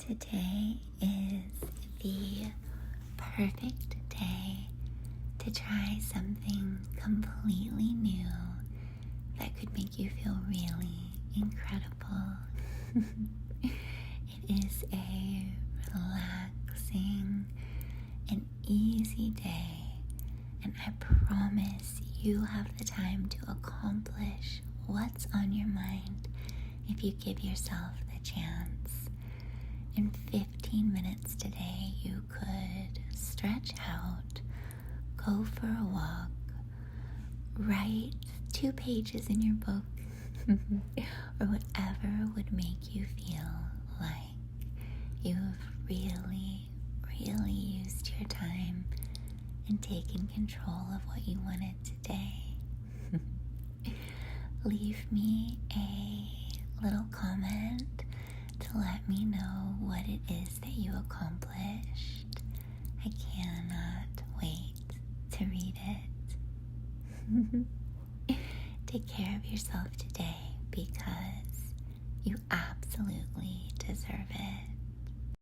Today is the perfect day to try something completely new that could make you feel really incredible. It is a relaxing and easy day, and I promise you have the time to accomplish what's on your mind if you give yourself the chance. In 15 minutes today, you could stretch out, go for a walk, write 2 pages in your book, or whatever would make you feel like you've really used your time and taken control of what you wanted today. Leave me a little comment to let me know what it is that you accomplished. I cannot wait to read it. Take care of yourself today because you absolutely deserve it.